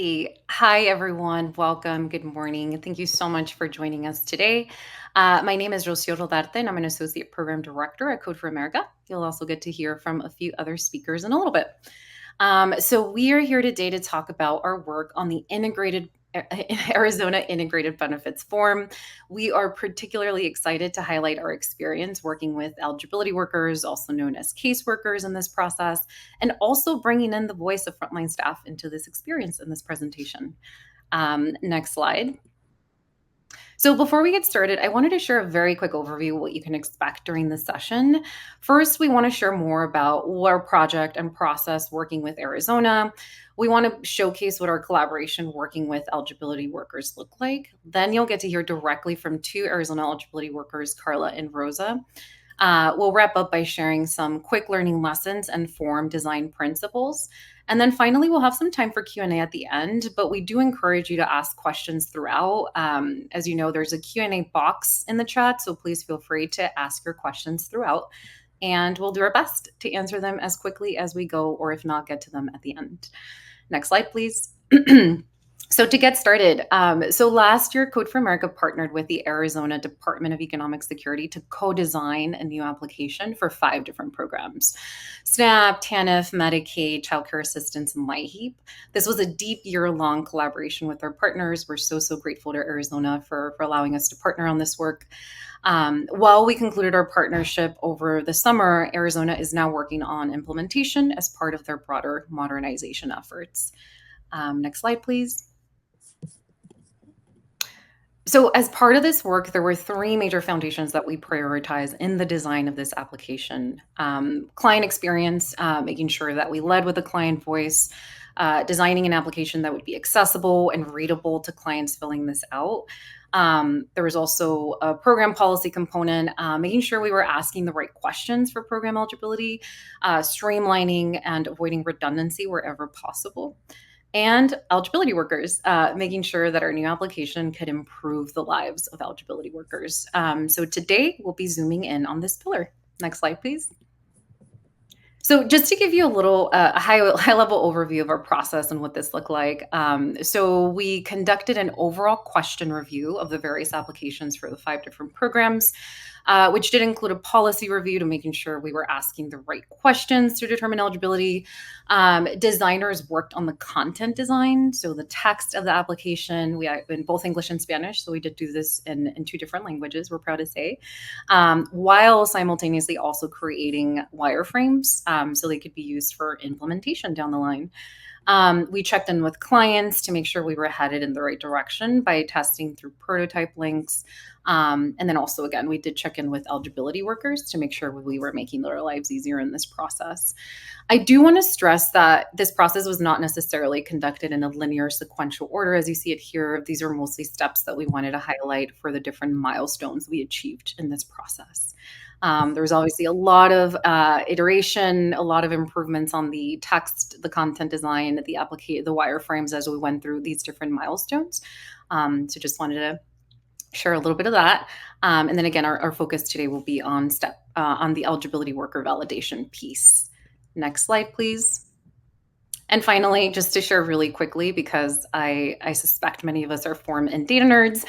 Alrighty. Hi, everyone. Welcome. Good morning. Thank you so much for joining us today. My name is Rocio Rodarte, and I'm an Associate Program Director at Code for America. You'll also get to hear from a few other speakers in a little bit. So we are here today to talk about our work on the Arizona Integrated Benefits Form. We are particularly excited to highlight our experience working with eligibility workers, also known as caseworkers, in this process, and also bringing in the voice of frontline staff into this experience in this presentation. Next slide. So before we get started, I wanted to share a very quick overview of what you can expect during the session. First, we want to share more about our project and process working with Arizona. We want to showcase what our collaboration working with eligibility workers look like. Then you'll get to hear directly from two Arizona eligibility workers, Karla and Rosa. We'll wrap up by sharing some quick learning lessons and form design principles. And then finally, we'll have some time for Q&A at the end, but we do encourage you to ask questions throughout. As you know, there's a Q&A box in the chat, so please feel free to ask your questions throughout. And we'll do our best to answer them as quickly as we go, or if not, get to them at the end. Next slide, please. So to get started, so last year, Code for America partnered with the Arizona Department of Economic Security to co-design a new application for 5 different programs: SNAP, TANF, Medicaid, Child Care Assistance, and LIHEAP. This was a deep year-long collaboration with our partners. We're so grateful to Arizona for allowing us to partner on this work. While we concluded our partnership over the summer, Arizona is now working on implementation as part of their broader modernization efforts. Next slide, please. So as part of this work, there were 3 major foundations that we prioritize in the design of this application. Client experience, making sure that we led with a client voice, designing an application that would be accessible and readable to clients filling this out. There was also a program policy component, making sure we were asking the right questions for program eligibility, streamlining and avoiding redundancy wherever possible. And eligibility workers, making sure that our new application could improve the lives of eligibility workers. So today we'll be zooming in on this pillar. Next slide, please. So just to give you a little high-level overview of our process and what this looked like. So we conducted an overall question review of the various applications for the 5 different programs, which did include a policy review to making sure we were asking the right questions to determine eligibility. Designers worked on the content design, so the text of the application. We have in both English and Spanish, so we did do this in 2 different languages, we're proud to say, while simultaneously also creating wireframes so they could be used for implementation down the line. We checked in with clients to make sure we were headed in the right direction by testing through prototype links. And then also, again, we did check in with eligibility workers to make sure we were making their lives easier in this process. I do want to stress that this process was not necessarily conducted in a linear sequential order. As you see it here, these are mostly steps that we wanted to highlight for the different milestones we achieved in this process. There was obviously a lot of iteration, a lot of improvements on the text, the content design, the wireframes as we went through these different milestones. So just wanted to share a little bit of that. And then again, our focus today will be on the eligibility worker validation piece. Next slide, please. And finally, just to share really quickly, because I suspect many of us are form and data nerds,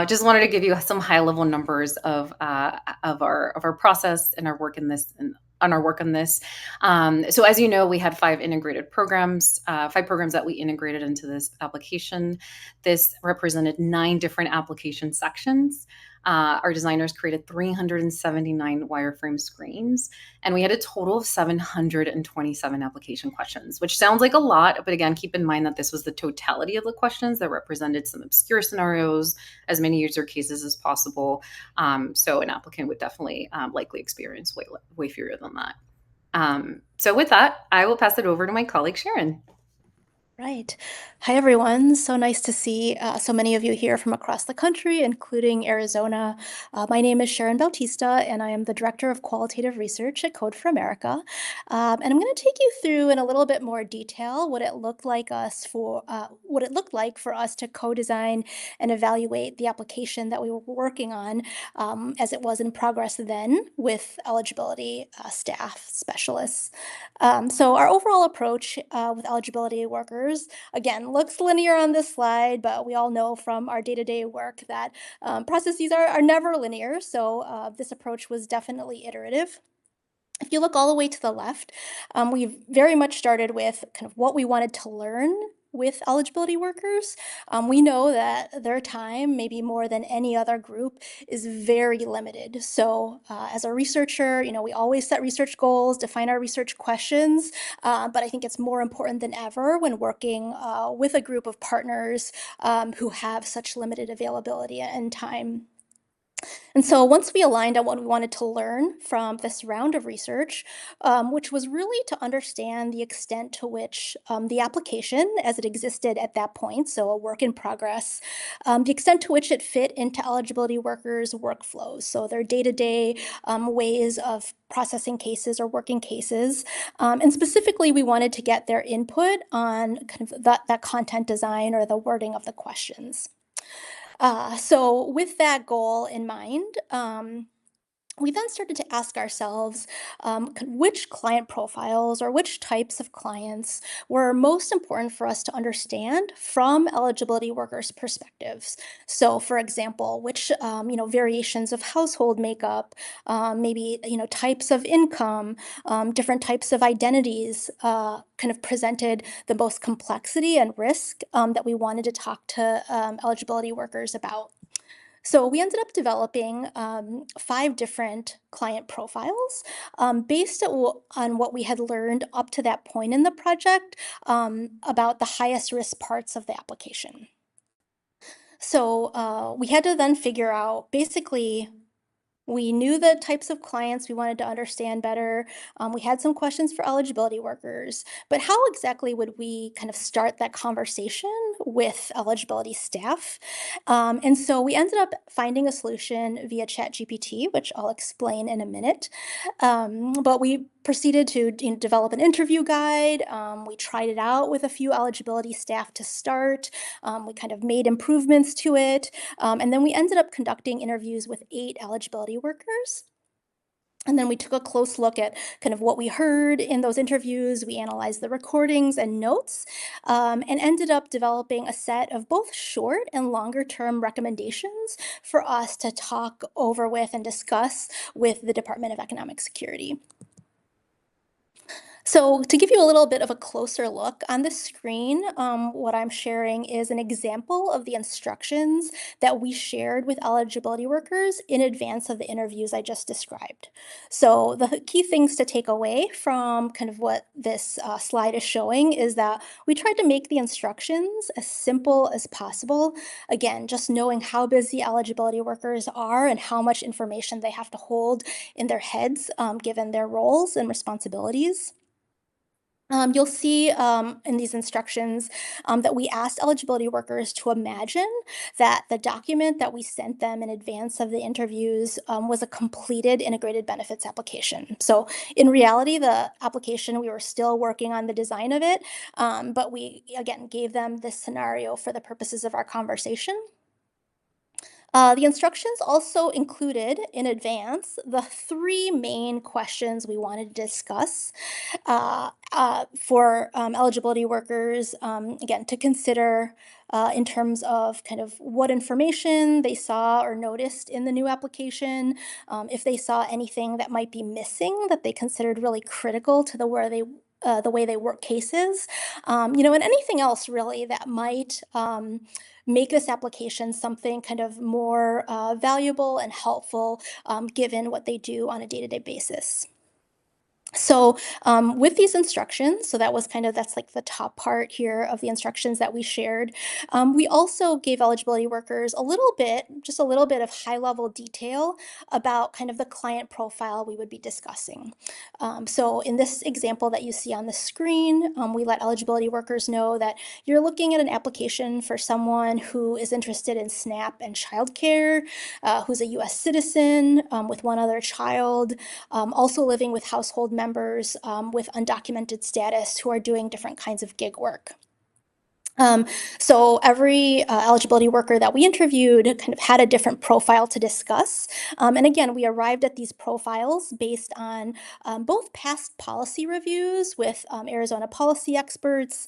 just wanted to give you some high-level numbers of our process and our work in this. So as you know, we had 5 integrated programs, 5 programs that we integrated into this application. This represented 9 different application sections. Our designers created 379 wireframe screens, and we had a total of 727 application questions, which sounds like a lot, but again, keep in mind that this was the totality of the questions that represented some obscure scenarios, as many user cases as possible. So an applicant would definitely likely experience way fewer than that. So with that, I will pass it over to my colleague, Sharon. Right. Hi, everyone. So nice to see so many of you here from across the country, including Arizona. My name is Sharon Bautista, and I am the Director of Qualitative Research at Code for America. And I'm going to take you through in a little bit more detail what it looked like for us to co-design and evaluate the application that we were working on as it was in progress then with eligibility staff specialists. So our overall approach with eligibility workers workers. Again, looks linear on this slide, but we all know from our day-to-day work that processes are never linear, so this approach was definitely iterative. If you look all the way to the left, we've very much started with kind of what we wanted to learn with eligibility workers. We know that their time, maybe more than any other group, is very limited. So as a researcher, we always set research goals, define our research questions, but I think it's more important than ever when working with a group of partners who have such limited availability and time. And so once we aligned on what we wanted to learn from this round of research, which was really to understand the extent to which the application as it existed at that point, so a work in progress, the extent to which it fit into eligibility workers' workflows, so their day-to-day ways of processing cases or working cases. And specifically, we wanted to get their input on kind of that content design or the wording of the questions. So with that goal in mind, we then started to ask ourselves which client profiles or which types of clients were most important for us to understand from eligibility workers' perspectives. So, for example, which variations of household makeup, maybe types of income, different types of identities kind of presented the most complexity and risk that we wanted to talk to eligibility workers about. So we ended up developing 5 different client profiles based on what we had learned up to that point in the project about the highest risk parts of the application. So we had to then figure out basically we knew the types of clients we wanted to understand better. We had some questions for eligibility workers, but how exactly would we kind of start that conversation with eligibility staff? And so we ended up finding a solution via ChatGPT, which I'll explain in a minute. But we proceeded to develop an interview guide. We tried it out with a few eligibility staff to start. We kind of made improvements to it. And then we ended up conducting interviews with 8 eligibility workers. And then we took a close look at kind of what we heard in those interviews. We analyzed the recordings and notes and ended up developing a set of both short and longer term recommendations for us to talk over with and discuss with the Department of Economic Security. So to give you a little bit of a closer look on the screen, what I'm sharing is an example of the instructions that we shared with eligibility workers in advance of the interviews I just described. So the key things to take away from kind of what this slide is showing is that we tried to make the instructions as simple as possible. Again, just knowing how busy eligibility workers are and how much information they have to hold in their heads given their roles and responsibilities. You'll see in these instructions that we asked eligibility workers to imagine that the document that we sent them in advance of the interviews was a completed integrated benefits application. So in reality, the application, we were still working on the design of it, but we, again, gave them this scenario for the purposes of our conversation. The instructions also included in advance the 3 main questions we wanted to discuss for eligibility workers, again, to consider in terms of kind of what information they saw or noticed in the new application, if they saw anything that might be missing that they considered really critical to the way they work cases, and anything else really that might make this application something kind of more valuable and helpful given what they do on a day-to-day basis. So with these instructions, so that's like the top part here of the instructions that we shared. We also gave eligibility workers just a little bit of high level detail about kind of the client profile we would be discussing. So in this example that you see on the screen, we let eligibility workers know that you're looking at an application for someone who is interested in SNAP and childcare, who's a US citizen with one other child, also living with household members with undocumented status who are doing different kinds of gig work. So every eligibility worker that we interviewed kind of had a different profile to discuss. And again, we arrived at these profiles based on both past policy reviews with Arizona policy experts,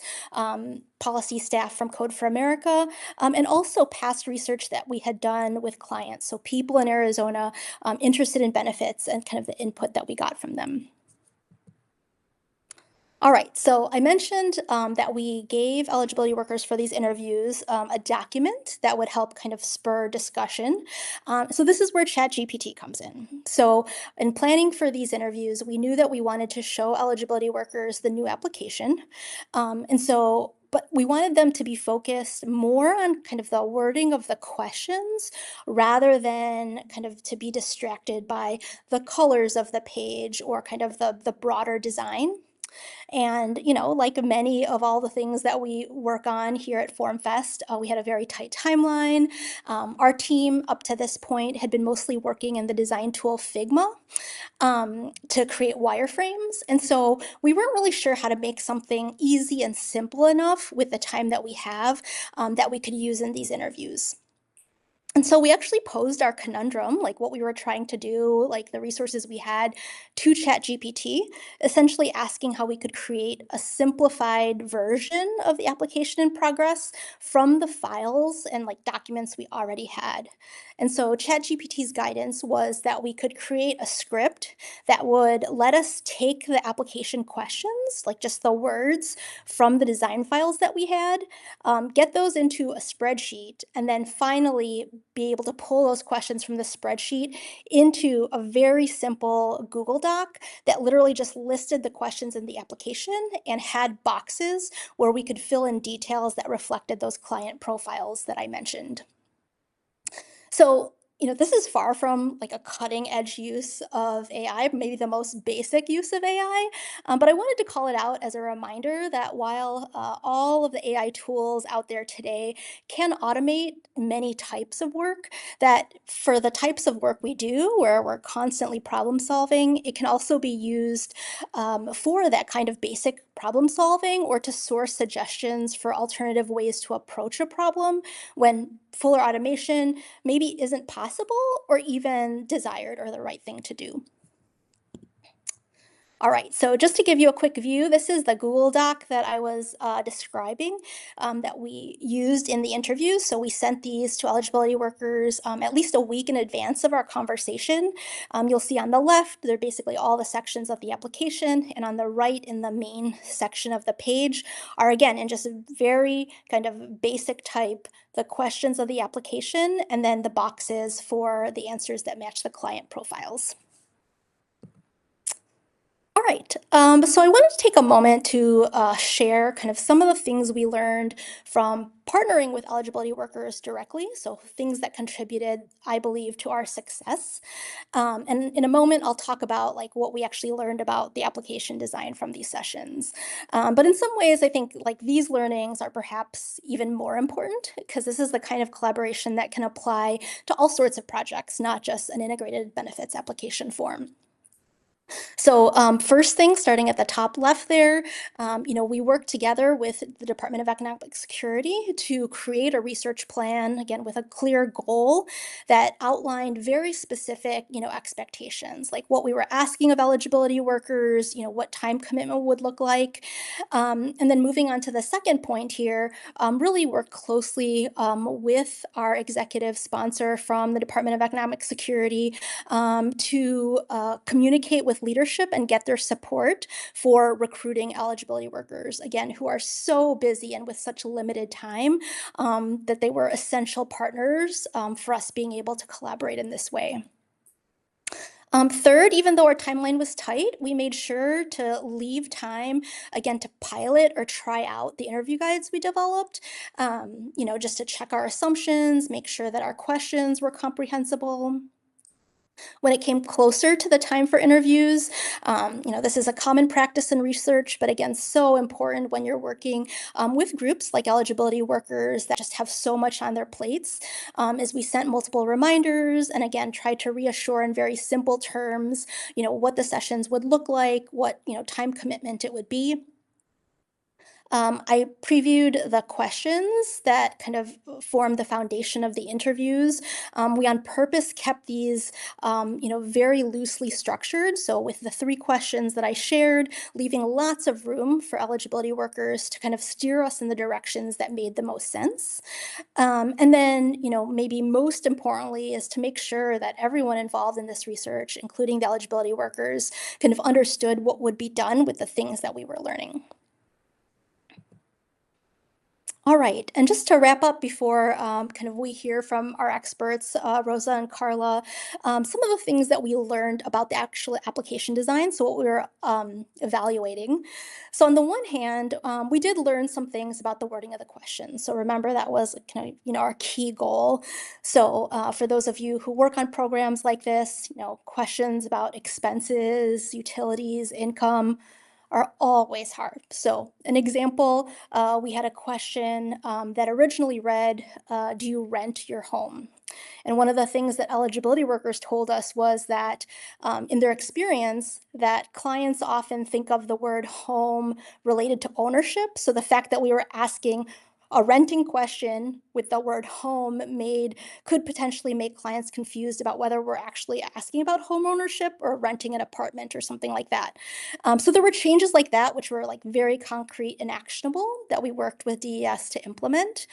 policy staff from Code for America, and also past research that we had done with clients. So people in Arizona interested in benefits and kind of the input that we got from them. All right, so I mentioned that we gave eligibility workers for these interviews a document that would help kind of spur discussion. So this is where ChatGPT comes in. So in planning for these interviews, we knew that we wanted to show eligibility workers the new application. But we wanted them to be focused more on kind of the wording of the questions rather than kind of to be distracted by the colors of the page or kind of the broader design. And, like many of all the things that we work on here at FormFest, we had a very tight timeline. Our team up to this point had been mostly working in the design tool Figma to create wireframes. And so we weren't really sure how to make something easy and simple enough with the time that we have that we could use in these interviews. And so we actually posed our conundrum, like what we were trying to do, like the resources we had to ChatGPT, essentially asking how we could create a simplified version of the application in progress from the files and like documents we already had. And so ChatGPT's guidance was that we could create a script that would let us take the application questions, like just the words from the design files that we had, get those into a spreadsheet, and then finally be able to pull those questions from the spreadsheet into a very simple Google Doc that literally just listed the questions in the application and had boxes where we could fill in details that reflected those client profiles that I mentioned. So, this is far from like a cutting edge use of AI, maybe the most basic use of AI. But I wanted to call it out as a reminder that while all of the AI tools out there today can automate many types of work, that for the types of work we do, where we're constantly problem solving, it can also be used for that kind of basic problem solving or to source suggestions for alternative ways to approach a problem when fuller automation maybe isn't possible or even desired or the right thing to do. All right, so just to give you a quick view, this is the Google Doc that I was describing that we used in the interview. So we sent these to eligibility workers at least a week in advance of our conversation. You'll see on the left, they're basically all the sections of the application, and on the right in the main section of the page are again in just a very kind of basic type, the questions of the application, and then the boxes for the answers that match the client profiles. All right, so I wanted to take a moment to share kind of some of the things we learned from partnering with eligibility workers directly, so things that contributed, I believe, to our success. And in a moment, I'll talk about like what we actually learned about the application design from these sessions. But in some ways, I think like these learnings are perhaps even more important because this is the kind of collaboration that can apply to all sorts of projects, not just an integrated benefits application form. So first thing, starting at the top left there, we worked together with the Department of Economic Security to create a research plan, again, with a clear goal that outlined very specific, expectations, like what we were asking of eligibility workers, what time commitment would look like. And then moving on to the second point here, really worked closely with our executive sponsor from the Department of Economic Security to communicate with leadership and get their support for recruiting eligibility workers, again, who are so busy and with such limited time that they were essential partners for us being able to collaborate in this way. Third, even though our timeline was tight, we made sure to leave time, again, to pilot or try out the interview guides we developed, just to check our assumptions, make sure that our questions were comprehensible. When it came closer to the time for interviews, this is a common practice in research, but again, so important when you're working with groups like eligibility workers that just have so much on their plates, is we sent multiple reminders and again, tried to reassure in very simple terms, what the sessions would look like, what, time commitment it would be. I previewed the questions that kind of form the foundation of the interviews. We on purpose kept these, very loosely structured. So with the three questions that I shared, leaving lots of room for eligibility workers to kind of steer us in the directions that made the most sense. And then, maybe most importantly, is to make sure that everyone involved in this research, including the eligibility workers, kind of understood what would be done with the things that we were learning. All right, and just to wrap up before kind of we hear from our experts, Rosa and Karla, some of the things that we learned about the actual application design, so what we were evaluating. So on the one hand, we did learn some things about the wording of the questions. So remember that was kind of, our key goal. So for those of you who work on programs like this, questions about expenses, utilities, income, are always hard. So, an example, we had a question that originally read, do you rent your home? And one of the things that eligibility workers told us was that in their experience, that clients often think of the word home related to ownership. So the fact that we were asking a renting question with the word home could potentially make clients confused about whether we're actually asking about home ownership or renting an apartment or something like that. So there were changes like that, which were like very concrete and actionable that we worked with DES to implement.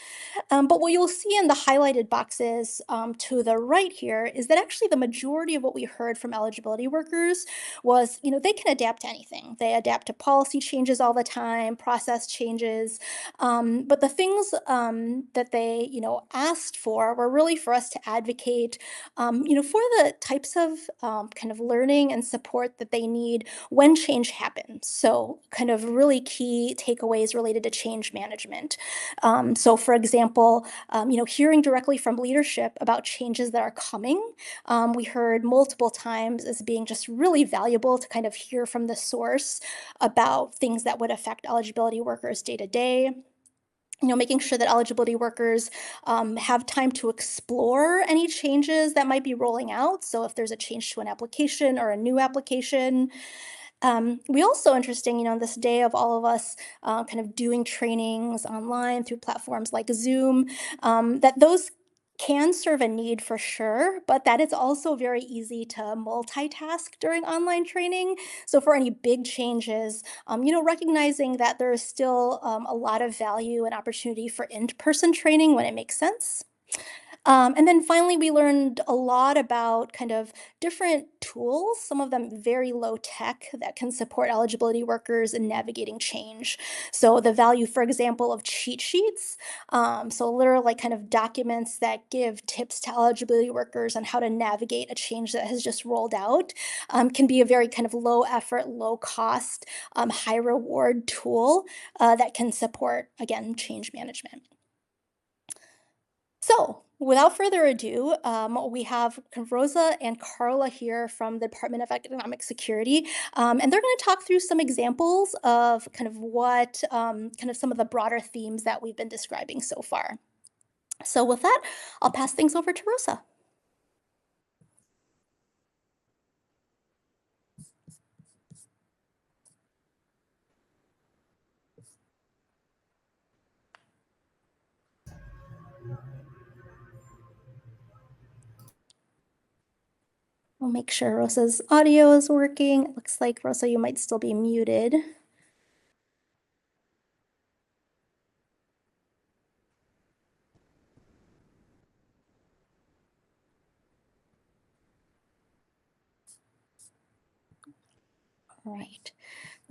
But what you'll see in the highlighted boxes to the right here is that actually the majority of what we heard from eligibility workers was, they can adapt to anything. They adapt to policy changes all the time, process changes. But the things that they, asked for were really for us to advocate, for the types of kind of learning and support that they need when change happens. So kind of really key takeaways related to change management. So, for example, hearing directly from leadership about changes that are coming, we heard multiple times as being just really valuable to kind of hear from the source about things that would affect eligibility workers day to day. Making sure that eligibility workers have time to explore any changes that might be rolling out. So, if there's a change to an application or a new application, we also interesting, on this day of all of us kind of doing trainings online through platforms like Zoom, that those can serve a need for sure, but that it's also very easy to multitask during online training. So for any big changes, recognizing that there is still a lot of value and opportunity for in-person training when it makes sense. And then finally, we learned a lot about kind of different tools, some of them very low tech, that can support eligibility workers in navigating change. So, the value, for example, of cheat sheets. So, literal, like kind of documents that give tips to eligibility workers on how to navigate a change that has just rolled out, can be a very kind of low effort, low cost, high reward tool that can support, again, change management. So, without further ado, we have Rosa and Karla here from the Department of Economic Security, and they're going to talk through some examples of kind of what, kind of some of the broader themes that we've been describing so far. So, with that, I'll pass things over to Rosa. We'll make sure Rosa's audio is working. It looks like, Rosa, you might still be muted. All right.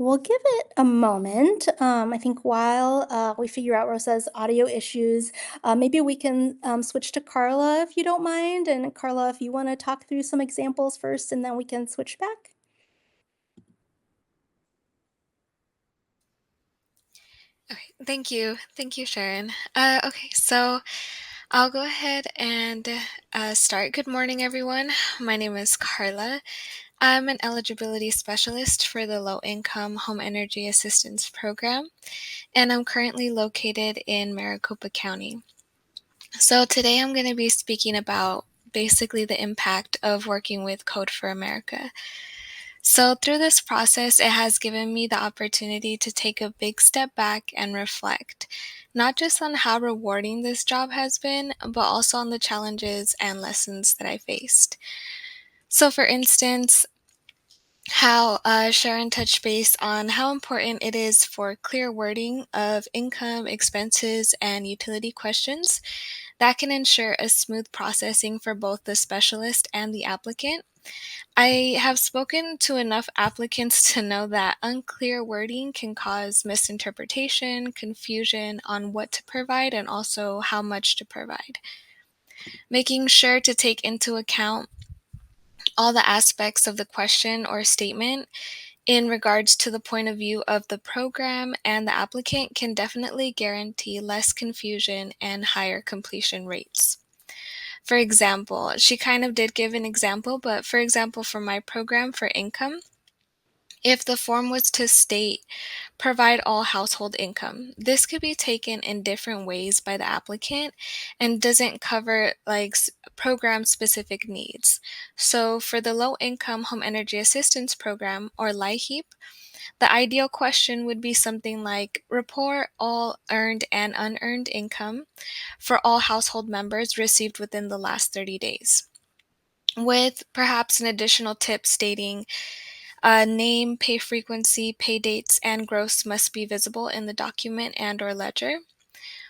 We'll give it a moment. I think while we figure out Rosa's audio issues, maybe we can switch to Karla if you don't mind. And Karla, if you want to talk through some examples first, and then we can switch back. Okay, thank you. Thank you, Sharon. Okay, so I'll go ahead and start. Good morning, everyone. My name is Karla. I'm an eligibility specialist for the Low Income Home Energy Assistance Program, and I'm currently located in Maricopa County. So today I'm going to be speaking about basically the impact of working with Code for America. So through this process, it has given me the opportunity to take a big step back and reflect, not just on how rewarding this job has been, but also on the challenges and lessons that I faced. So for instance, how Sharon touched base on how important it is for clear wording of income, expenses, and utility questions that can ensure a smooth processing for both the specialist and the applicant. I have spoken to enough applicants to know that unclear wording can cause misinterpretation, confusion on what to provide, and also how much to provide. Making sure to take into account all the aspects of the question or statement in regards to the point of view of the program and the applicant can definitely guarantee less confusion and higher completion rates. For example, she kind of did give an example, but for example, for my program for income, if the form was to state, provide all household income, this could be taken in different ways by the applicant and doesn't cover like program specific needs. So for the low income home energy assistance program or LIHEAP, the ideal question would be something like report all earned and unearned income for all household members received within the last 30 days, with perhaps an additional tip stating name, pay frequency, pay dates, and gross must be visible in the document and/or ledger.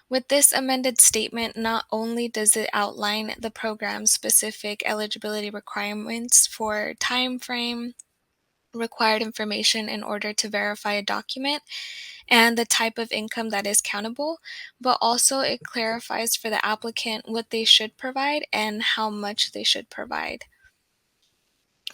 With this amended statement, not only does it outline the program's specific eligibility requirements for time frame, required information in order to verify a document, and the type of income that is countable, but also it clarifies for the applicant what they should provide and how much they should provide.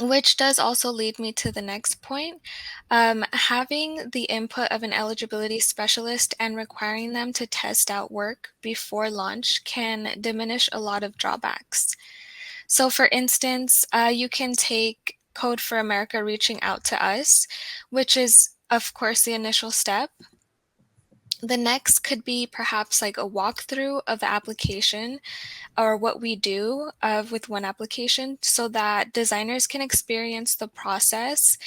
Which does also lead me to the next point. Having the input of an eligibility specialist and requiring them to test out work before launch can diminish a lot of drawbacks. So for instance, you can take Code for America reaching out to us, which is of course the initial step. The next could be perhaps like a walkthrough of the application or what we do with one application so that designers can experience the process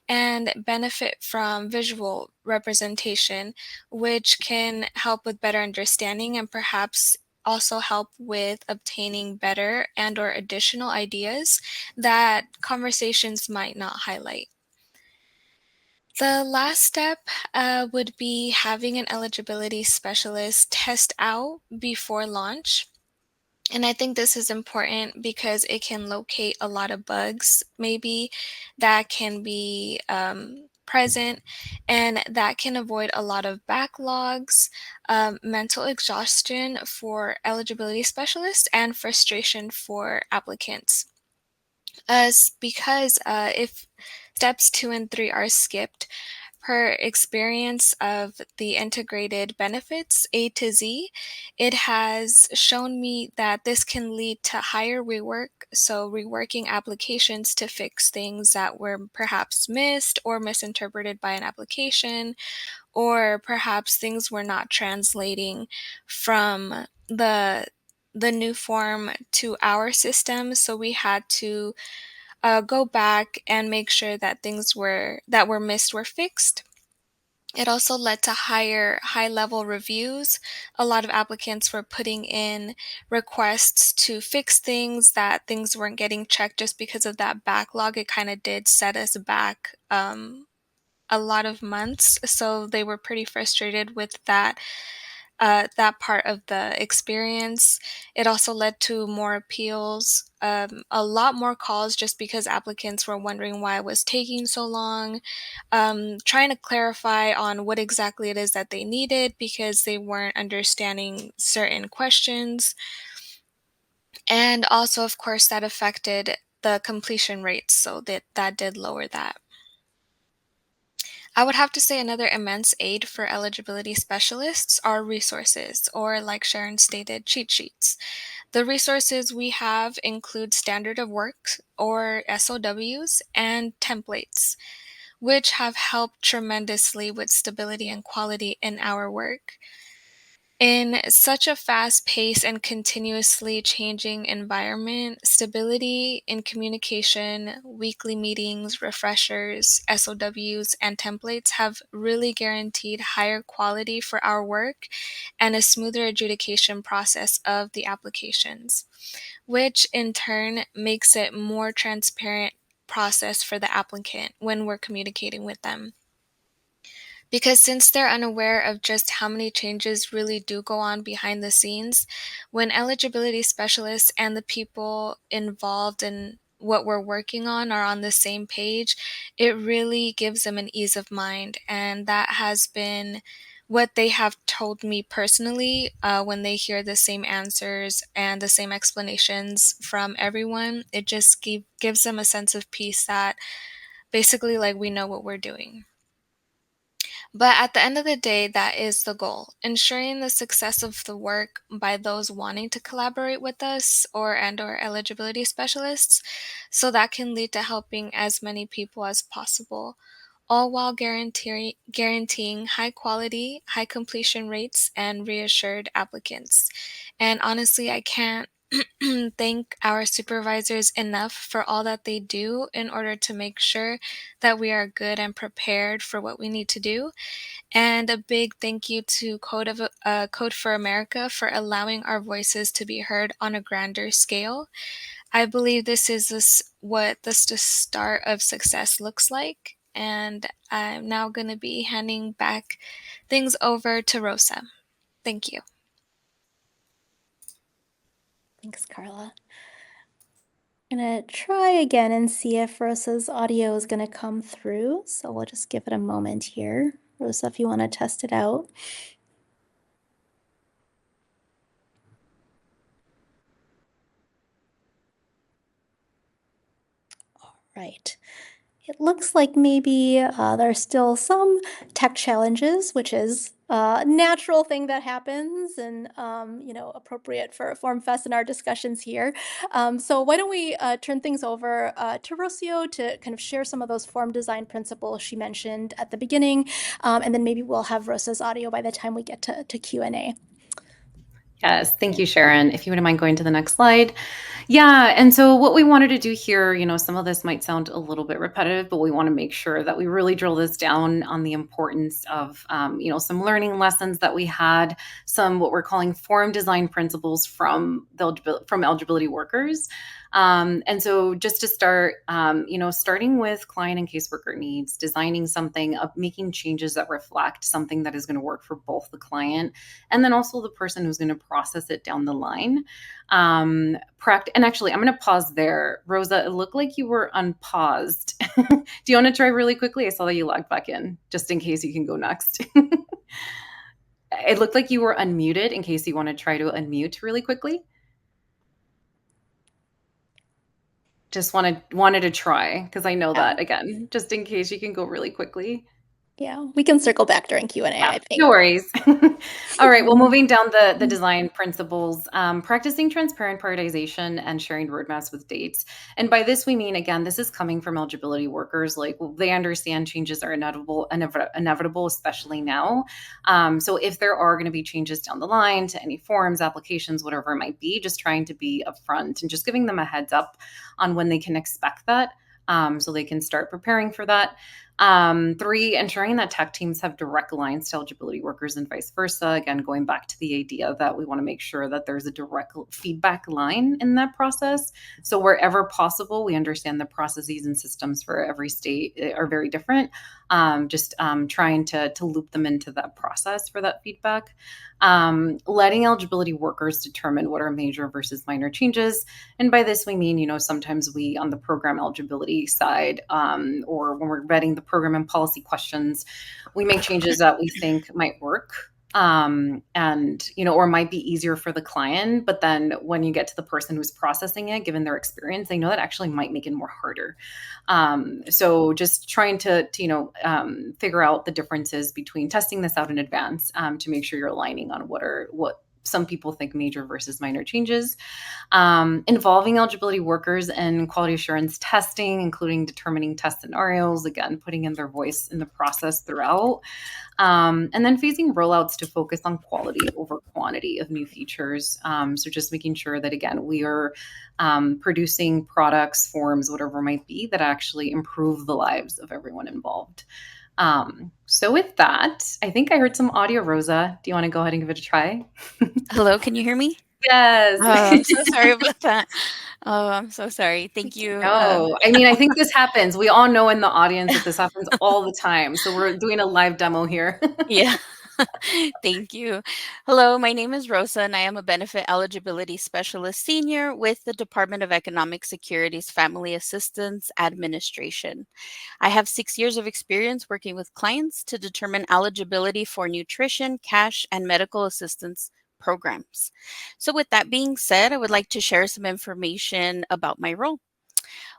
and benefit from visual representation, which can help with better understanding and perhaps also help with obtaining better and or additional ideas that conversations might not highlight. The last step would be having an eligibility specialist test out before launch. And I think this is important because it can locate a lot of bugs, maybe that can be present, and that can avoid a lot of backlogs, mental exhaustion for eligibility specialists, and frustration for applicants. Because if steps 2 and 3 are skipped, per experience of the integrated benefits A to Z, it has shown me that this can lead to higher rework, so reworking applications to fix things that were perhaps missed or misinterpreted by an application, or perhaps things were not translating from the new form to our system, so we had to go back and make sure that things that were missed were fixed. It also led to high level reviews. A lot of applicants were putting in requests to fix things, that things weren't getting checked just because of that backlog. It kind of did set us back a lot of months. So they were pretty frustrated with that part of the experience. It also led to more appeals, a lot more calls just because applicants were wondering why it was taking so long, trying to clarify on what exactly it is that they needed because they weren't understanding certain questions. And also, of course, that affected the completion rates, so that did lower that. I would have to say another immense aid for eligibility specialists are resources, or like Sharon stated, cheat sheets. The resources we have include standard of work, or SOWs, and templates, which have helped tremendously with stability and quality in our work. In such a fast-paced and continuously changing environment, stability in communication, weekly meetings, refreshers, SOWs, and templates have really guaranteed higher quality for our work and a smoother adjudication process of the applications, which in turn makes it more transparent process for the applicant when we're communicating with them. Because since they're unaware of just how many changes really do go on behind the scenes, when eligibility specialists and the people involved in what we're working on are on the same page, it really gives them an ease of mind. And that has been what they have told me personally when they hear the same answers and the same explanations from everyone. It just gives them a sense of peace that basically, like, we know what we're doing. But at the end of the day, that is the goal, ensuring the success of the work by those wanting to collaborate with us or eligibility specialists, so that can lead to helping as many people as possible, all while guaranteeing high quality, high completion rates, and reassured applicants. And honestly, I can't thank our supervisors enough for all that they do in order to make sure that we are good and prepared for what we need to do. And a big thank you to Code for America for allowing our voices to be heard on a grander scale. I believe what the start of success looks like. And I'm now going to be handing back things over to Rosa. Thank you. Thanks, Karla. I'm going to try again and see if Rosa's audio is going to come through. So we'll just give it a moment here. Rosa, if you want to test it out. All right. It looks like maybe there's still some tech challenges, which is a natural thing that happens and, appropriate for FormFest and our discussions here. So why don't we turn things over to Rocio to kind of share some of those form design principles she mentioned at the beginning, and then maybe we'll have Rosa's audio by the time we get to Q&A. Yes, thank you, Sharon. If you wouldn't mind going to the next slide. Yeah, and so what we wanted to do here, some of this might sound a little bit repetitive, but we want to make sure that we really drill this down on the importance of, some learning lessons that we had, some what we're calling form design principles from eligibility workers. And so just to start, starting with client and caseworker needs, designing something, making changes that reflect something that is going to work for both the client and then also the person who's going to process it down the line. And actually, I'm going to pause there. Rosa, it looked like you were unpaused. Do you want to try really quickly? I saw that you logged back in, just in case you can go next. It looked like you were unmuted in case you want to try to unmute really quickly. Just wanted to try because I know that, again, just in case you can go really quickly. Yeah, we can circle back during Q&A, I think. No worries. All right. Well, moving down the design principles, practicing transparent prioritization and sharing roadmaps with dates. And by this, we mean, again, this is coming from eligibility workers. They understand changes are inevitable, especially now. So if there are going to be changes down the line to any forms, applications, whatever it might be, just trying to be upfront and just giving them a heads up on when they can expect that. So they can start preparing for that. 3, ensuring that tech teams have direct lines to eligibility workers and vice versa. Again, going back to the idea that we want to make sure that there's a direct feedback line in that process. So wherever possible, we understand the processes and systems for every state are very different. Trying to loop them into that process for that feedback. Letting eligibility workers determine what are major versus minor changes. And by this, we mean, sometimes we, on the program eligibility side, or when we're vetting the program and policy questions, we make changes that we think might work. Or might be easier for the client. But then when you get to the person who's processing it, given their experience, they know that actually might make it more harder. So just trying to figure out the differences between testing this out in advance to make sure you're aligning on what some people think major versus minor changes. Involving eligibility workers in quality assurance testing, including determining test scenarios, again, putting in their voice in the process throughout. And then phasing rollouts to focus on quality over quantity of new features. So just making sure that, again, we are producing products, forms, whatever it might be, that actually improve the lives of everyone involved. So with that, I think I heard some audio. Rosa, do you want to go ahead and give it a try? Hello, can you hear me? Yes. I'm so sorry about that. Oh, I'm so sorry. Thank you. No, I mean, I think this happens. We all know in the audience that this happens all the time. So we're doing a live demo here. Yeah. Thank you. Hello, my name is Rosa, and I am a Benefit Eligibility Specialist Senior with the Department of Economic Security's Family Assistance Administration. I have 6 years of experience working with clients to determine eligibility for nutrition, cash, and medical assistance programs. So, with that being said, I would like to share some information about my role.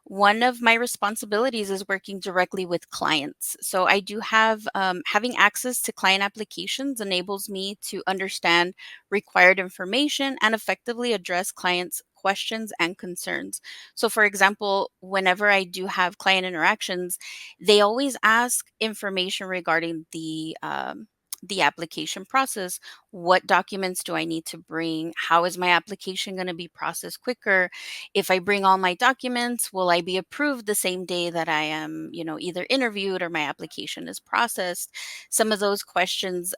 One of my responsibilities is working directly with clients. So I do have having access to client applications enables me to understand required information and effectively address clients' questions and concerns. So, for example, whenever I do have client interactions, they always ask information regarding the application process. What documents do I need to bring? How is my application going to be processed quicker? If I bring all my documents, will I be approved the same day that I am, either interviewed or my application is processed? Some of those questions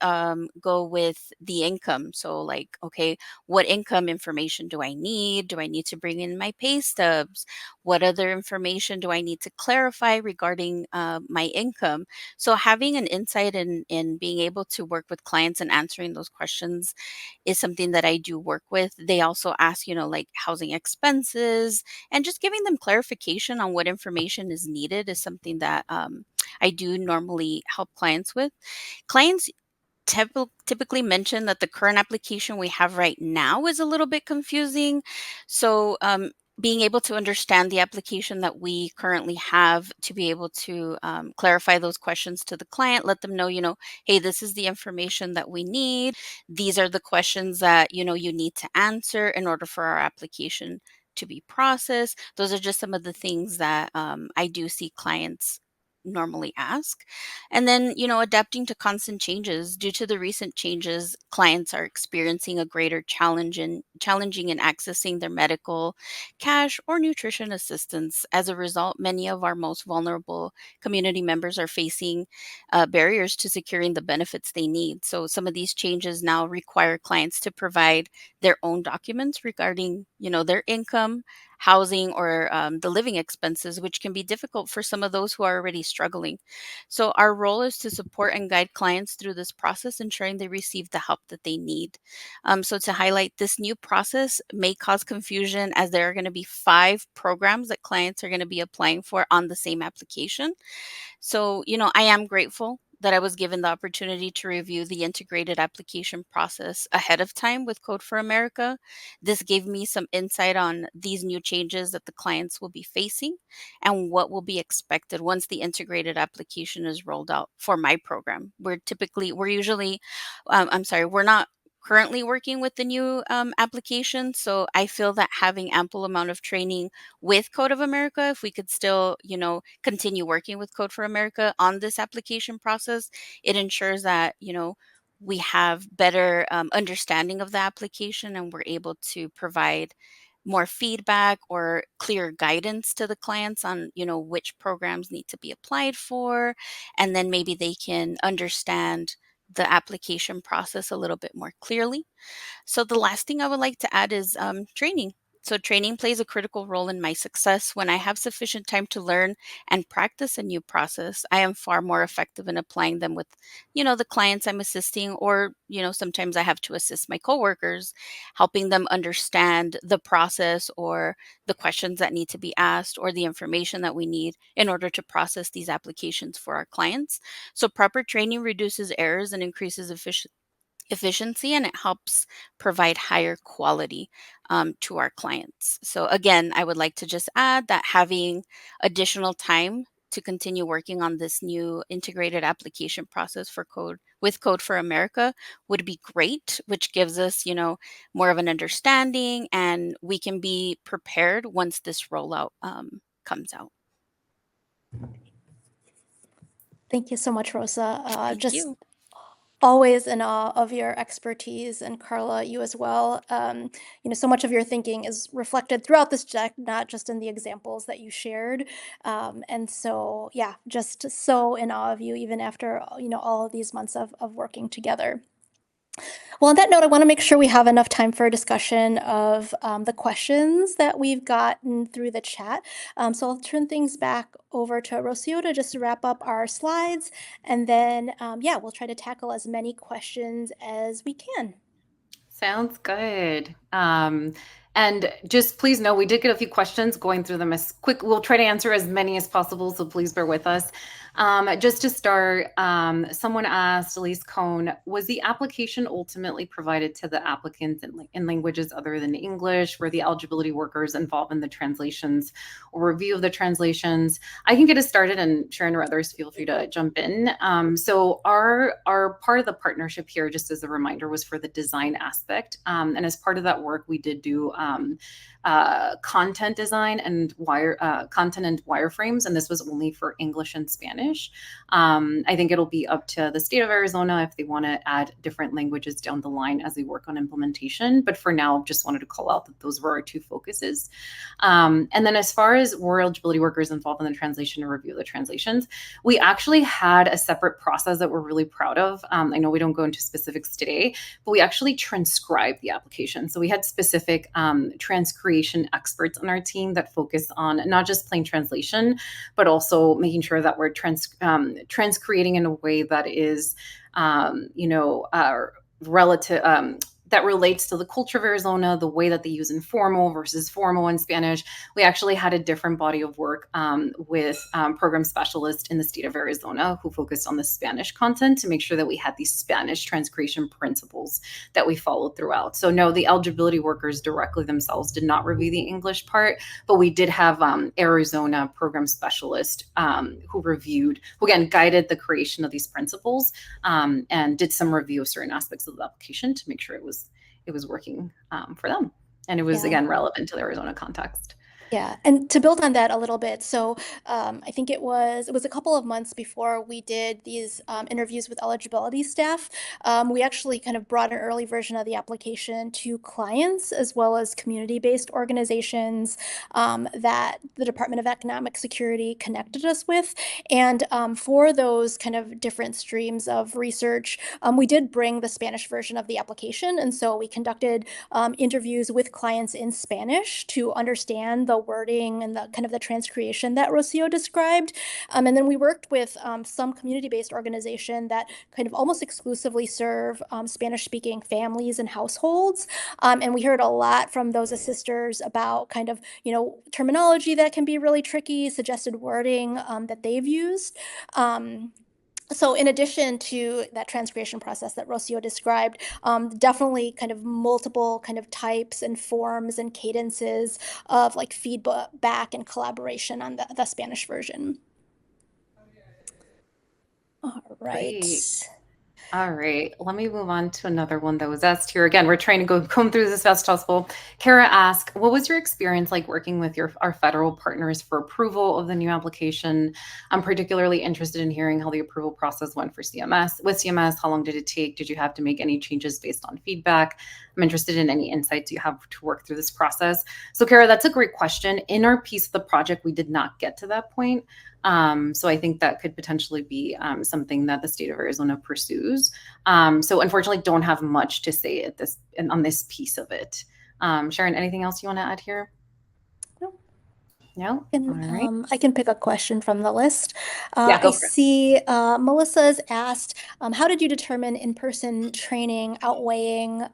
go with the income. So, like, okay, what income information do I need? Do I need to bring in my pay stubs? What other information do I need to clarify regarding my income? So, having an insight in being able to work with clients and answering those questions is something that I do work with. They also ask, like housing expenses, and just giving them clarification on what information is needed is something that I do normally help clients with. Clients typically mention that the current application we have right now is a little bit confusing. So, being able to understand the application that we currently have to be able to clarify those questions to the client, let them know, hey, this is the information that we need. These are the questions that, you need to answer in order for our application to be processed. Those are just some of the things that I do see clients normally ask. And then, adapting to constant changes. Due to the recent changes, clients are experiencing a greater challenging in accessing their medical, cash, or nutrition assistance. As a result, many of our most vulnerable community members are facing barriers to securing the benefits they need. So some of these changes now require clients to provide their own documents regarding, their income, housing, or the living expenses, which can be difficult for some of those who are already struggling. So, our role is to support and guide clients through this process, ensuring they receive the help that they need. So, to highlight, this new process may cause confusion as there are going to be 5 programs that clients are going to be applying for on the same application. So, I am grateful that I was given the opportunity to review the integrated application process ahead of time with Code for America. This gave me some insight on these new changes that the clients will be facing and what will be expected once the integrated application is rolled out for my program. We're usually, I'm sorry, we're not currently working with the new application. So I feel that having ample amount of training with Code of America, if we could still, continue working with Code for America on this application process, it ensures that, we have better understanding of the application and we're able to provide more feedback or clear guidance to the clients on, which programs need to be applied for. And then maybe they can understand the application process a little bit more clearly. So the last thing I would like to add is training. So training plays a critical role in my success. When I have sufficient time to learn and practice a new process, I am far more effective in applying them with, the clients I'm assisting, or, sometimes I have to assist my coworkers, helping them understand the process or the questions that need to be asked or the information that we need in order to process these applications for our clients. So proper training reduces errors and increases efficiency, and it helps provide higher quality to our clients. So, again, I would like to just add that having additional time to continue working on this new integrated application process for Code with Code for America would be great, which gives us, more of an understanding, and we can be prepared once this rollout comes out. Thank you so much, Rosa. Thank you. Always in awe of your expertise, and Karla, you as well. So much of your thinking is reflected throughout this deck, not just in the examples that you shared. And so, yeah, just so in awe of you, even after, all of these months of working together. Well, on that note, I want to make sure we have enough time for a discussion of the questions that we've gotten through the chat. So I'll turn things back over to Rocio to just wrap up our slides, and then, we'll try to tackle as many questions as we can. Sounds good. And just please know we did get a few questions, going through them as quick. We'll try to answer as many as possible, so please bear with us. Just to start, someone asked, Elise Cohn, was the application ultimately provided to the applicants in languages other than English? Were the eligibility workers involved in the translations or review of the translations? I can get us started, and Sharon or others, feel free to jump in. So our part of the partnership here, just as a reminder, was for the design aspect. And as part of that work, we did do content design and content and wireframes, and this was only for English and Spanish. I think it'll be up to the state of Arizona if they want to add different languages down the line as they work on implementation. But for now, just wanted to call out that those were our two focuses. And then as far as were eligibility workers involved in the translation and review of the translations, we actually had a separate process that we're really proud of. I know we don't go into specifics today, but we actually transcribed the application. So we had specific transcreation experts on our team that focus on not just plain translation, but also making sure that we're transcreating in a way that is, relative. That relates to the culture of Arizona, the way that they use informal versus formal in Spanish. We actually had a different body of work with program specialists in the state of Arizona who focused on the Spanish content to make sure that we had these Spanish transcreation principles that we followed throughout. So no, the eligibility workers directly themselves did not review the English part, but we did have Arizona program specialist who again, guided the creation of these principles and did some review of certain aspects of the application to make sure it was working for them. And it was, again, relevant to the Arizona context. Yeah, and to build on that a little bit, so I think it was a couple of months before we did these interviews with eligibility staff. We actually kind of brought an early version of the application to clients as well as community-based organizations that the Department of Economic Security connected us with. And for those kind of different streams of research, we did bring the Spanish version of the application. And so we conducted interviews with clients in Spanish to understand the wording and the kind of the transcreation that Rocio described. And then we worked with some community-based organization that kind of almost exclusively serve Spanish-speaking families and households. And we heard a lot from those assisters about kind of, terminology that can be really tricky, suggested wording that they've used. So in addition to that transcreation process that Rocio described, definitely kind of multiple kind of types and forms and cadences of like feedback and collaboration on the Spanish version. All right. Great. All right, let me move on to another one that was asked here. Again, we're trying to comb through this as fast as possible. Kara asked, what was your experience like working with our federal partners for approval of the new application? I'm particularly interested in hearing how the approval process went for CMS. How long did it take? Did you have to make any changes based on feedback? I'm interested in any insights you have to work through this process. So Kara, that's a great question. In our piece of the project, we did not get to that point. So I think that could potentially be something that the state of Arizona pursues. So unfortunately, don't have much to say on this piece of it. Sharon, anything else you want to add here? No? All right. I can pick a question from the list. Yeah, go I for it. see Melissa's asked, how did you determine in-person training outweighing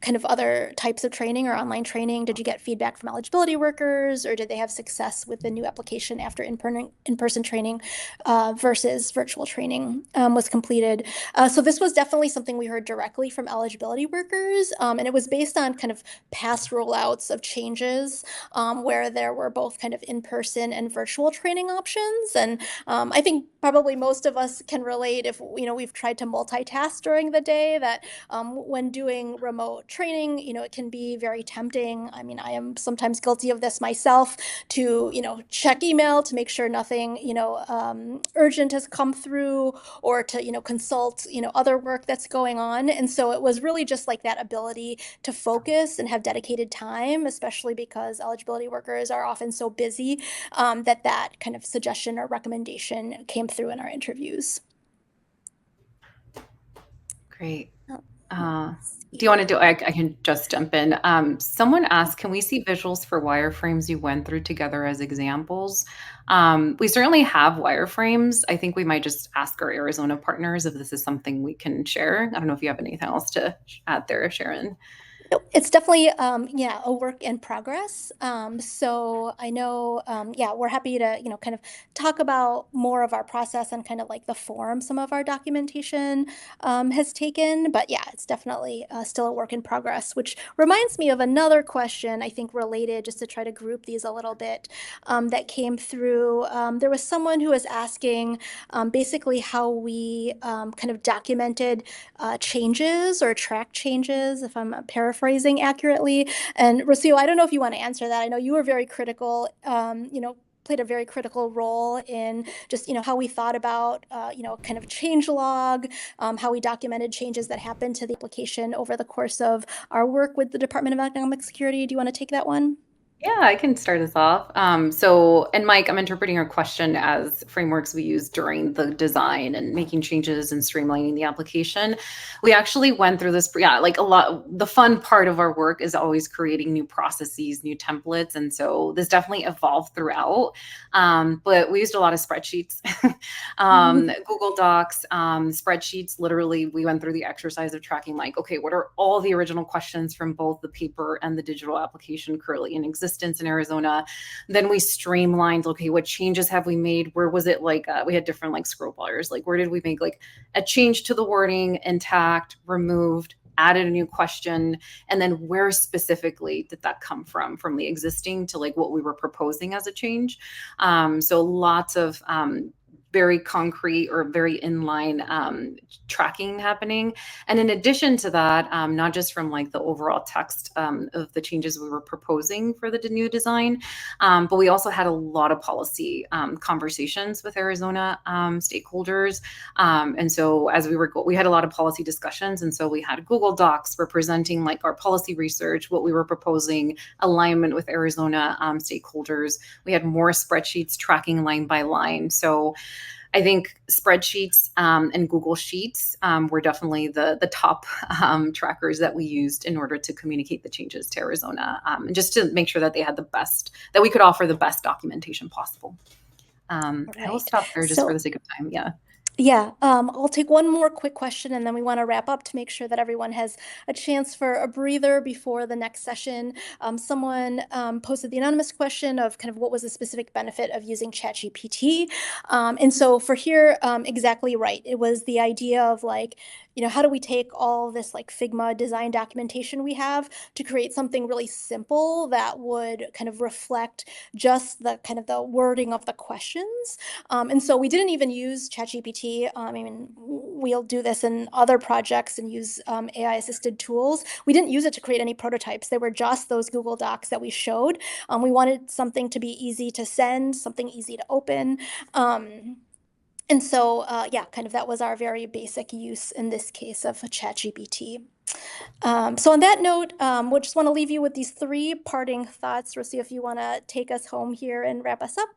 kind of other types of training or online training? Did you get feedback from eligibility workers, or did they have success with the new application after in-person training versus virtual training was completed? So this was definitely something we heard directly from eligibility workers, and it was based on kind of past rollouts of changes where there were both kind of in-person and virtual training options. And I think probably most of us can relate if we've tried to multitask during the day, that when doing remote training, it can be very tempting. I mean, I am sometimes guilty of this myself, to check email to make sure nothing urgent has come through, or to consult other work that's going on. And so it was really just like that ability to focus and have dedicated time, especially because eligibility workers are often so busy, that kind of suggestion or recommendation came through in our interviews. Great. Do you want to do, I can just jump in. Someone asked, can we see visuals for wireframes you went through together as examples? We certainly have wireframes. I think we might just ask our Arizona partners if this is something we can share. I don't know if you have anything else to add there, Sharon. It's definitely a work in progress. So I know we're happy to kind of talk about more of our process and kind of like the form some of our documentation has taken. But yeah, it's definitely still a work in progress, which reminds me of another question, I think related, just to try to group these a little bit, that came through. There was someone who was asking basically how we kind of documented changes or track changes, if I'm paraphrasing accurately. And Rocio, I don't know if you want to answer that. I know you were very critical, played a very critical role in just, how we thought about, kind of change log, how we documented changes that happened to the application over the course of our work with the Department of Economic Security. Do you want to take that one? Yeah, I can start us off. And Mike, I'm interpreting your question as frameworks we use during the design and making changes and streamlining the application. We actually went through this, like a lot. The fun part of our work is always creating new processes, new templates. And so this definitely evolved throughout. But we used a lot of spreadsheets, Google Docs, spreadsheets. Literally, we went through the exercise of tracking, like, okay, what are all the original questions from both the paper and the digital application currently in existence in Arizona? Then we streamlined, okay, what changes have we made? Where was it like, we had different like scroll bars, like where did we make like a change to the wording, intact, removed, added a new question, and then where specifically did that come from the existing to like what we were proposing as a change. So lots of very concrete or very inline tracking happening. And in addition to that, not just from like the overall text of the changes we were proposing for the new design, but we also had a lot of policy conversations with Arizona stakeholders. And so as we had a lot of policy discussions. And so we had Google Docs representing like our policy research, what we were proposing, alignment with Arizona stakeholders. We had more spreadsheets tracking line by line. So I think spreadsheets and Google Sheets were definitely the top trackers that we used in order to communicate the changes to Arizona, and just to make sure that they had that we could offer the best documentation possible. I will stop there just for the sake of time. Yeah. Yeah, I'll take one more quick question, and then we want to wrap up to make sure that everyone has a chance for a breather before the next session. Someone posted the anonymous question of kind of what was the specific benefit of using ChatGPT. And so for here, exactly right. It was the idea of like, how do we take all this like Figma design documentation we have to create something really simple that would kind of reflect just the kind of the wording of the questions. And so we didn't even use ChatGPT. I mean, we'll do this in other projects and use AI-assisted tools. We didn't use it to create any prototypes. They were just those Google Docs that we showed. We wanted something to be easy to send, something easy to open. And so, kind of that was our very basic use in this case of ChatGPT. So on that note, we just want to leave you with these three parting thoughts. Rocio, if you want to take us home here and wrap us up.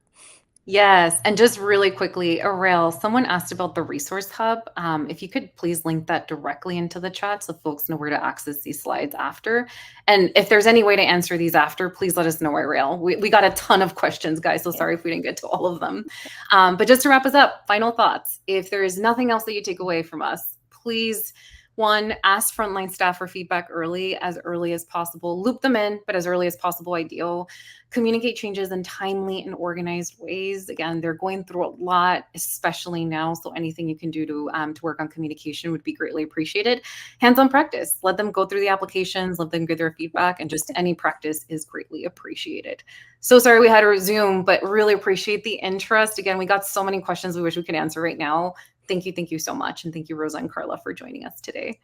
Yes. And just really quickly, Aurel, someone asked about the resource hub. If you could please link that directly into the chat so folks know where to access these slides after. And if there's any way to answer these after, please let us know, Aurel. We got a ton of questions, guys, so sorry if we didn't get to all of them. But just to wrap us up, final thoughts. If there is nothing else that you take away from us, please, One, ask frontline staff for feedback early as possible. Loop them in, but as early as possible, ideal. Communicate changes in timely and organized ways. Again, they're going through a lot, especially now. So anything you can do to work on communication would be greatly appreciated. Hands-on practice. Let them go through the applications, let them give their feedback, and just any practice is greatly appreciated. So sorry we had to resume, but really appreciate the interest. Again, we got so many questions we wish we could answer right now. Thank you so much. And thank you, Rosa and Karla, for joining us today.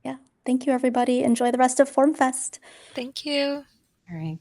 Yeah, thank you, everybody. Enjoy the rest of FormFest. Thank you. All right.